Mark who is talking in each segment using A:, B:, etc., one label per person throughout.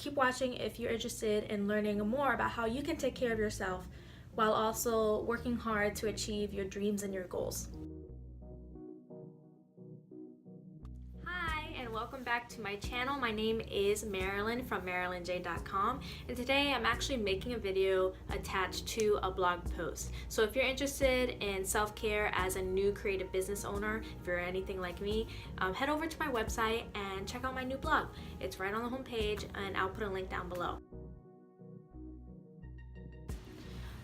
A: keep watching if you're interested in learning more about how you can take care of yourself while also working hard to achieve your dreams and your goals. Hi, and welcome back to my channel. My name is Marilyn from MarilynJade.com, and today I'm actually making a video attached to a blog post. So if you're interested in self-care as a new creative business owner, if you're anything like me, head over to my website and check out my new blog. It's right on the homepage, and I'll put a link down below.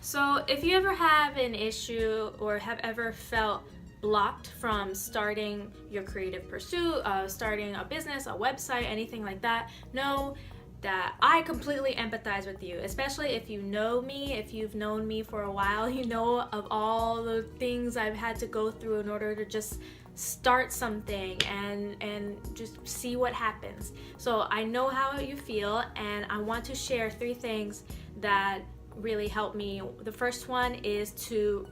A: So if you ever have an issue or have ever felt blocked from starting your creative pursuit, starting a business, a website, anything like that, know that I completely empathize with you, especially if you know me. If you've known me for a while, you know of all the things I've had to go through in order to just start something and just see what happens. So I know how you feel, and I want to share 3 things that really helped me. The first one is to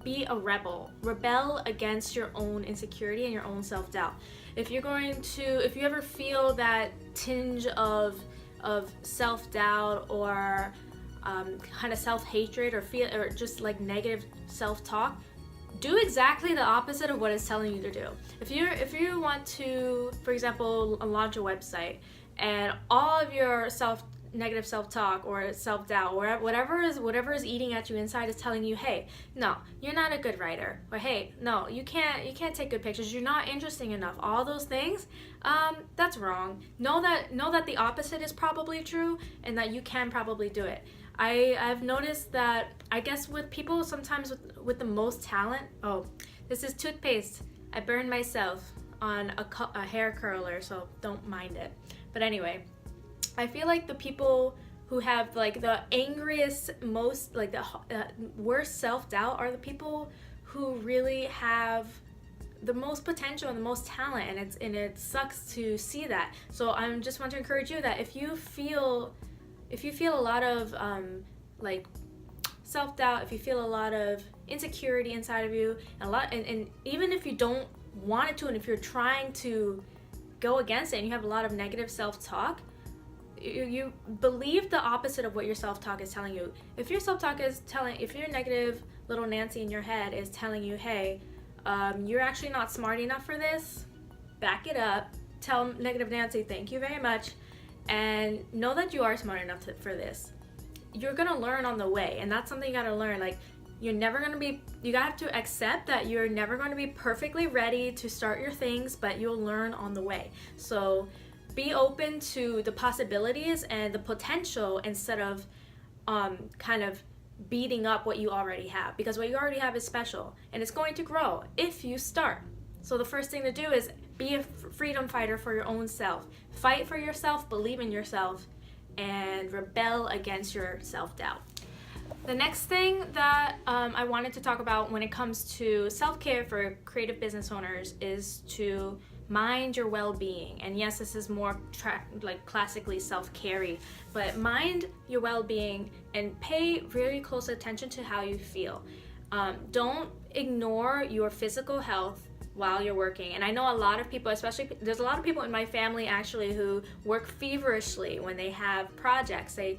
A: be a rebel. Rebel against your own insecurity and your own self-doubt. If you ever feel that tinge of self-doubt or kind of self-hatred or just like negative self-talk, do exactly the opposite of what it's telling you to do. If you want to, for example, launch a website, and all of your negative self-talk or self-doubt or whatever is eating at you inside is telling you, hey, no, you're not a good writer, or hey, no, you can't take good pictures, you're not interesting enough, all those things, that's wrong. Know that the opposite is probably true, and that you can probably do it. I've noticed that, I guess, with people sometimes with the most talent, oh, this is toothpaste, I burned myself on a hair curler, so don't mind it. But anyway, I feel like the people who have like the angriest, most like the worst self-doubt are the people who really have the most potential and the most talent, and it sucks to see that. So I just want to encourage you that if you feel a lot of like self-doubt, if you feel a lot of insecurity inside of you, and even if you don't want it to, and if you're trying to go against it and you have a lot of negative self-talk, you believe the opposite of what your self-talk is telling you. If your negative little Nancy in your head is telling you, hey, you're actually not smart enough for this, back it up, tell negative Nancy thank you very much, and know that you are smart enough for this. You're gonna learn on the way, and that's something you gotta learn. Like, you have to accept that you're never going to be perfectly ready to start your things, but you'll learn on the way. So be open to the possibilities and the potential instead of kind of beating up what you already have, because what you already have is special and it's going to grow if you start. So the first thing to do is be a freedom fighter for your own self. Fight for yourself, believe in yourself, and rebel against your self-doubt. The next thing that I wanted to talk about when it comes to self-care for creative business owners is to mind your well-being. And yes, this is more like classically self-care-y, but mind your well-being and pay very close attention to how you feel. Don't ignore your physical health while you're working. And I know a lot of people, especially there's a lot of people in my family actually who work feverishly when they have projects. They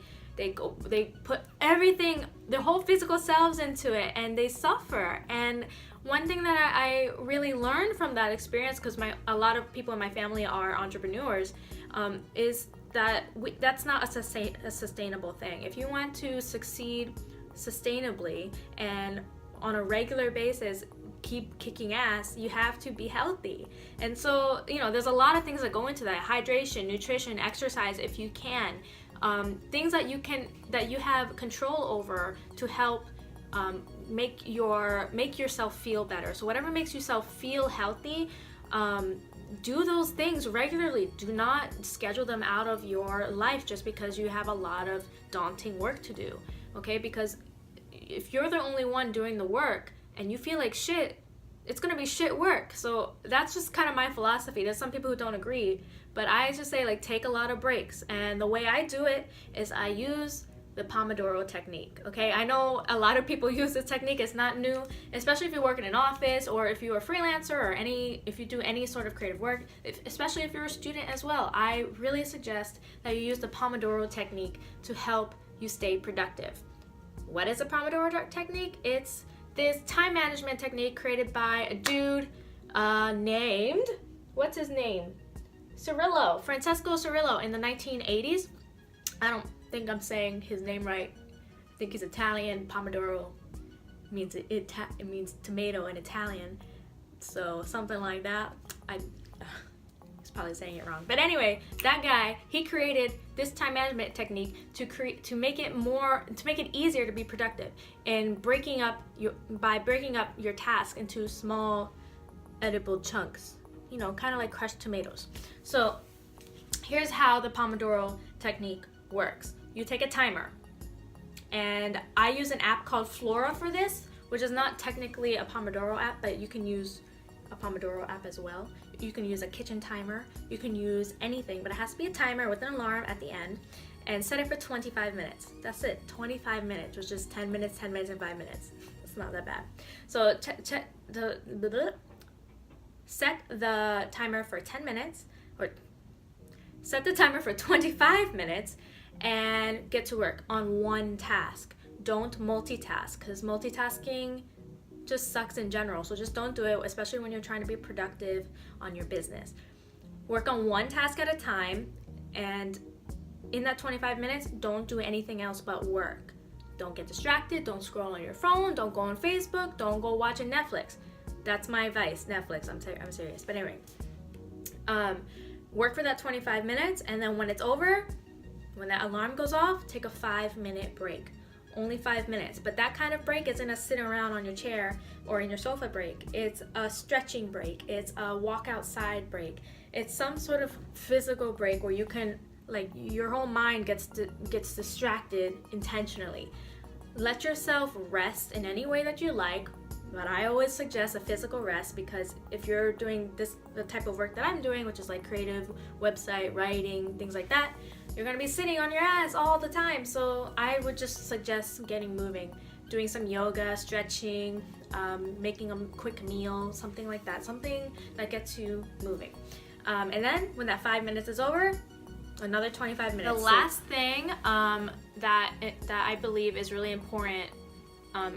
A: put everything, their whole physical selves into it, and they suffer. And one thing that I really learned from that experience, because a lot of people in my family are entrepreneurs, is that that's not a sustainable thing. If you want to succeed sustainably and on a regular basis, keep kicking ass, you have to be healthy. And so, there's a lot of things that go into that: hydration, nutrition, exercise if you can. Things that you have control over to help make yourself feel better. So whatever makes yourself feel healthy, do those things regularly. Do not schedule them out of your life just because you have a lot of daunting work to do. Okay, because if you're the only one doing the work and you feel like shit, it's gonna be shit work. So that's just kind of my philosophy. There's some people who don't agree, but I just say, like, take a lot of breaks. And the way I do it is I use the Pomodoro technique. Okay, I know a lot of people use this technique. It's not new, especially if you work in an office or if you're a freelancer or if you do any sort of creative work, especially if you're a student as well. I really suggest that you use the Pomodoro technique to help you stay productive. What is a Pomodoro technique? It's this time management technique created by a dude named, what's his name? Francesco Cirillo in the 1980s. I don't think I'm saying his name right. I think he's Italian. Pomodoro means it means tomato in Italian, so something like that. I was probably saying it wrong, but anyway, that guy, he created this time management technique to make it easier to be productive and breaking up your task into small edible chunks, you know, kind of like crushed tomatoes. So here's how the Pomodoro technique works. You take a timer, and I use an app called Flora for this, which is not technically a Pomodoro app, but you can use a Pomodoro app as well. You can use a kitchen timer, you can use anything, but it has to be a timer with an alarm at the end, and set it for 25 minutes. That's it, 25 minutes, which is 10 minutes, 10 minutes, and 5 minutes. It's not that bad. So set the timer for 10 minutes, or set the timer for 25 minutes, and get to work on one task. Don't multitask, because multitasking just sucks in general. So just don't do it, especially when you're trying to be productive on your business. Work on one task at a time, and in that 25 minutes, don't do anything else but work. Don't get distracted, don't scroll on your phone, don't go on Facebook, don't go watching Netflix. That's my advice, Netflix, I'm serious. But anyway, work for that 25 minutes, and then when it's over, when that alarm goes off, take a 5-minute break. Only 5 minutes, but that kind of break isn't a sit around on your chair or in your sofa break. It's a stretching break, it's a walk outside break. It's some sort of physical break where you can, like, your whole mind gets distracted intentionally. Let yourself rest in any way that you like, but I always suggest a physical rest, because if you're doing the type of work that I'm doing, which is like creative website writing, things like that, you're gonna be sitting on your ass all the time. So I would just suggest getting moving, doing some yoga, stretching, making a quick meal, something like that, something that gets you moving. And then when that 5 minutes is over, another 25 minutes. The last thing that I believe is really important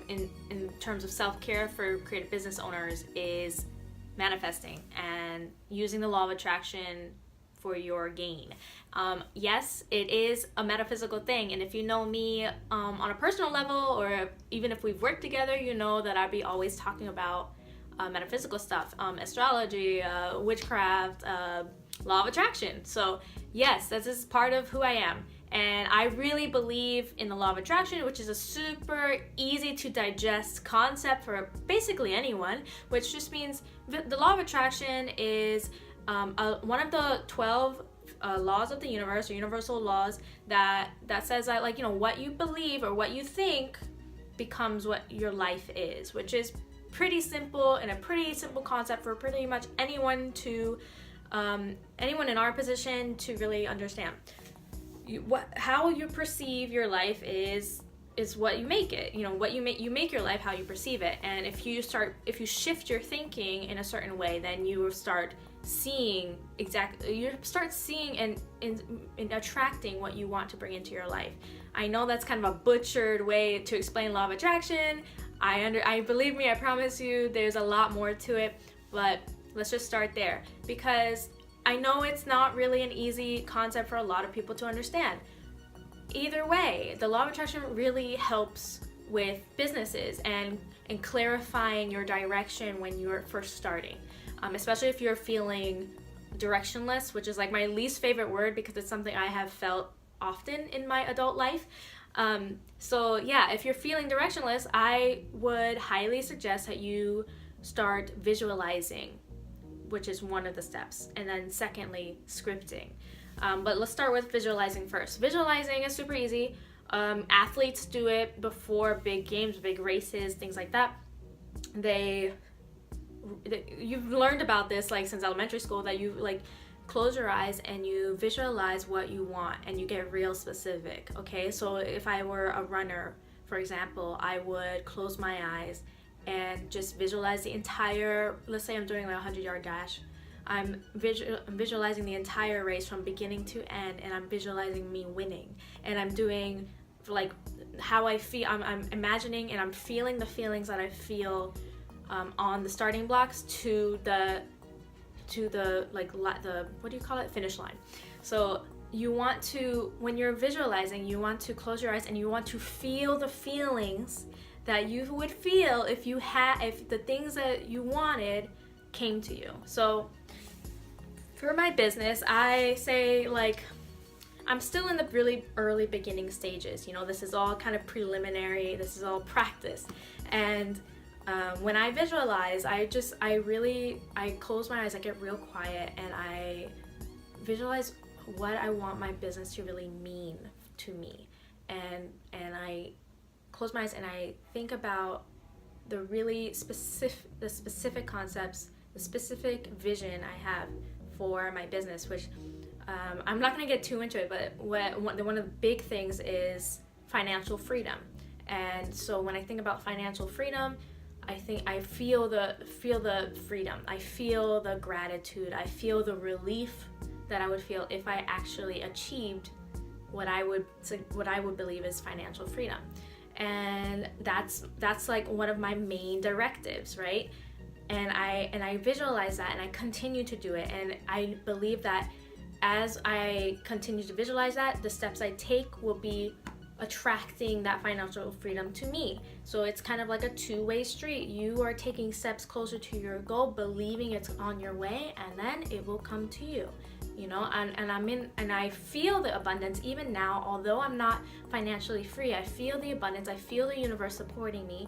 A: in terms of self-care for creative business owners is manifesting and using the law of attraction for your gain. Yes, it is a metaphysical thing, and if you know me on a personal level, or even if we've worked together, you know that I'd be always talking about metaphysical stuff, astrology, witchcraft, law of attraction. So yes, this is part of who I am. And I really believe in the law of attraction, which is a super easy to digest concept for basically anyone, which just means the law of attraction is one of the 12 laws of the universe, or universal laws, that says that, like, you know, what you believe or what you think becomes what your life is, which is pretty simple, and a pretty simple concept for pretty much anyone in our position to really understand. How you perceive your life is what you make it. You know, what you make your life how you perceive it. And if you shift your thinking in a certain way, then you will start seeing and attracting what you want to bring into your life. I know that's kind of a butchered way to explain law of attraction. I believe me, I promise you, there's a lot more to it, but let's just start there, because I know it's not really an easy concept for a lot of people to understand. Either way, the law of attraction really helps with businesses and clarifying your direction when you're first starting, especially if you're feeling directionless, which is like my least favorite word, because it's something I have felt often in my adult life. So yeah, if you're feeling directionless, I would highly suggest that you start visualizing, which is one of the steps, and then secondly, scripting. But let's start with visualizing first. Visualizing is super easy. Athletes do it before big games, big races, things like that. You've learned about this like since elementary school, that you like close your eyes and you visualize what you want and you get real specific, okay? So if I were a runner, for example, I would close my eyes and just visualize the entire, let's say I'm doing like a 100-yard dash. I'm visualizing the entire race from beginning to end, and I'm visualizing me winning. And I'm doing like how I feel, I'm imagining and I'm feeling the feelings that I feel on the starting blocks to the like the what do you call it, finish line. So you want to, when you're visualizing, you want to close your eyes and you want to feel the feelings that you would feel if the things that you wanted came to you. So for my business, I say, like, I'm still in the really early beginning stages. You know, this is all kind of preliminary, this is all practice. And when I visualize, I close my eyes, I get real quiet, and I visualize what I want my business to really mean to me. And I close my eyes and I think about the really specific concepts, the specific vision I have for my business, which I'm not going to get too into it, but one of the big things is financial freedom. And so when I think about financial freedom, I feel the freedom, I feel the gratitude, I feel the relief that I would feel if I actually achieved what I would believe is financial freedom. And that's like one of my main directives, right? And I visualize that and I continue to do it, and I believe that as I continue to visualize that, the steps I take will be attracting that financial freedom to me. So it's kind of like a two-way street. You are taking steps closer to your goal, believing it's on your way, and then it will come to you. You know, and I feel the abundance even now. Although I'm not financially free, I feel the abundance. I feel the universe supporting me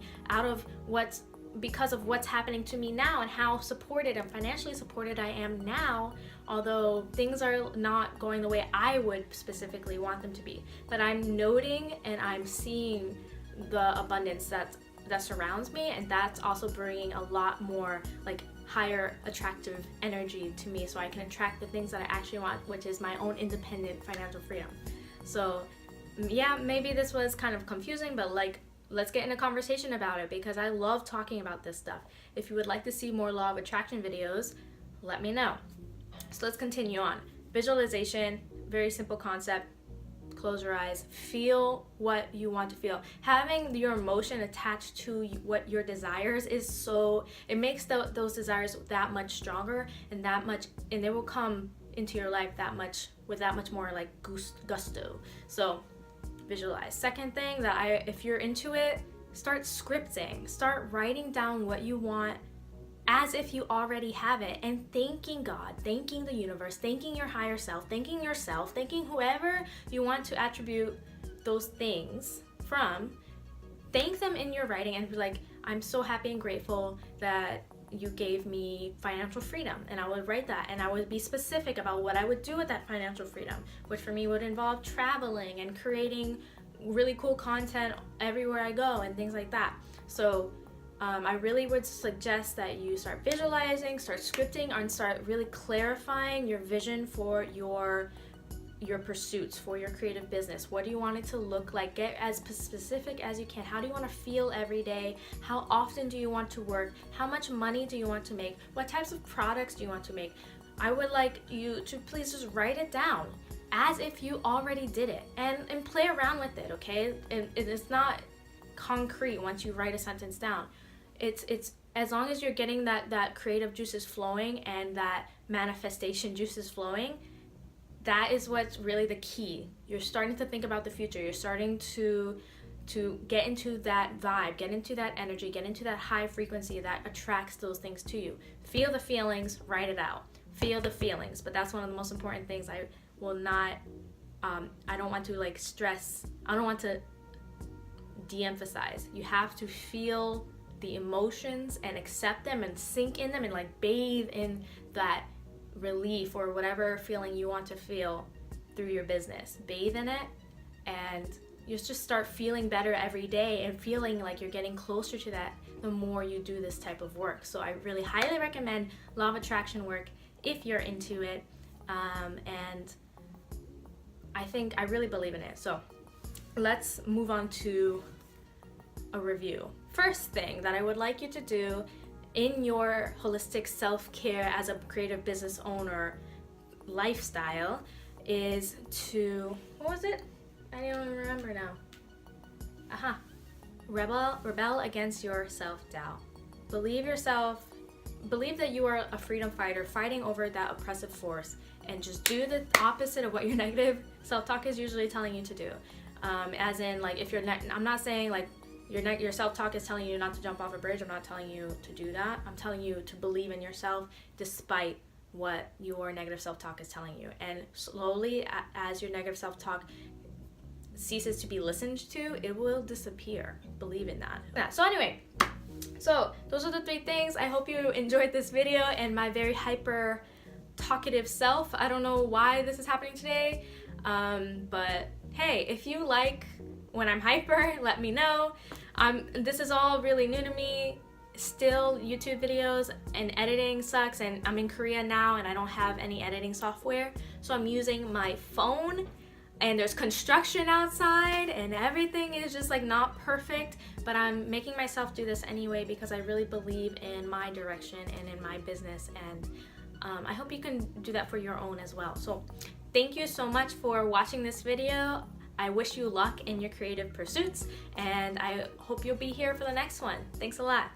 A: because of what's happening to me now and how supported and financially supported I am now, although things are not going the way I would specifically want them to be. But I'm noting and I'm seeing the abundance that surrounds me, and that's also bringing a lot more like higher attractive energy to me, so I can attract the things that I actually want, which is my own independent financial freedom. So yeah, maybe this was kind of confusing, but like, let's get in a conversation about it, because I love talking about this stuff. If you would like to see more law of attraction videos, let me know. So let's continue on. Visualization, very simple concept. Close your eyes, feel what you want to feel. Having your emotion attached to what your desires is it makes those desires that much stronger, and they will come into your life with that much more like gusto. So visualize. Second thing if you're into it, start scripting. Start writing down what you want as if you already have it, and thanking God, thanking the universe, thanking your higher self, thanking yourself, thanking whoever you want to attribute those things from. Thank them in your writing and be like, I'm so happy and grateful that you gave me financial freedom. And I would write that, and I would be specific about what I would do with that financial freedom, which for me would involve traveling and creating really cool content everywhere I go and things like that. So I really would suggest that you start visualizing, start scripting, and start really clarifying your vision for your pursuits, for your creative business. What do you want it to look like? Get as specific as you can. How do you want to feel every day? How often do you want to work? How much money do you want to make? What types of products do you want to make? I would like you to please just write it down as if you already did it, and play around with it, okay? It's not concrete once you write a sentence down. It's as long as you're getting that creative juices flowing and that manifestation juices flowing, that is what's really the key. You're starting to think about the future. You're starting to get into that vibe, get into that energy, get into that high frequency that attracts those things to you. Feel the feelings, write it out. Feel the feelings, but that's one of the most important things. I don't want to like stress. I don't want to de-emphasize. You have to feel the emotions and accept them and sink in them and like bathe in that relief or whatever feeling you want to feel through your business. Bathe in it, and you just start feeling better every day and feeling like you're getting closer to that the more you do this type of work. So I really highly recommend law of attraction work if you're into it. and I really believe in it. So let's move on to a review. First thing that I would like you to do in your holistic self-care as a creative business owner lifestyle is to, what was it? I don't even remember now. Rebel against your self-doubt. Believe that you are a freedom fighter fighting over that oppressive force, and just do the opposite of what your negative self-talk is usually telling you to do. As in, like, if you're I'm not saying like your self-talk is telling you not to jump off a bridge. I'm not telling you to do that. I'm telling you to believe in yourself despite what your negative self-talk is telling you. And slowly, as your negative self-talk ceases to be listened to, it will disappear. Believe in that. So anyway, so those are the 3 things. I hope you enjoyed this video and my very hyper talkative self. I don't know why this is happening today, but hey, if you like when I'm hyper, let me know. This is all really new to me. Still, YouTube videos and editing sucks, and I'm in Korea now and I don't have any editing software, so I'm using my phone, and there's construction outside and everything is just like not perfect, but I'm making myself do this anyway because I really believe in my direction and in my business, and I hope you can do that for your own as well. So thank you so much for watching this video. I wish you luck in your creative pursuits, and I hope you'll be here for the next one. Thanks a lot.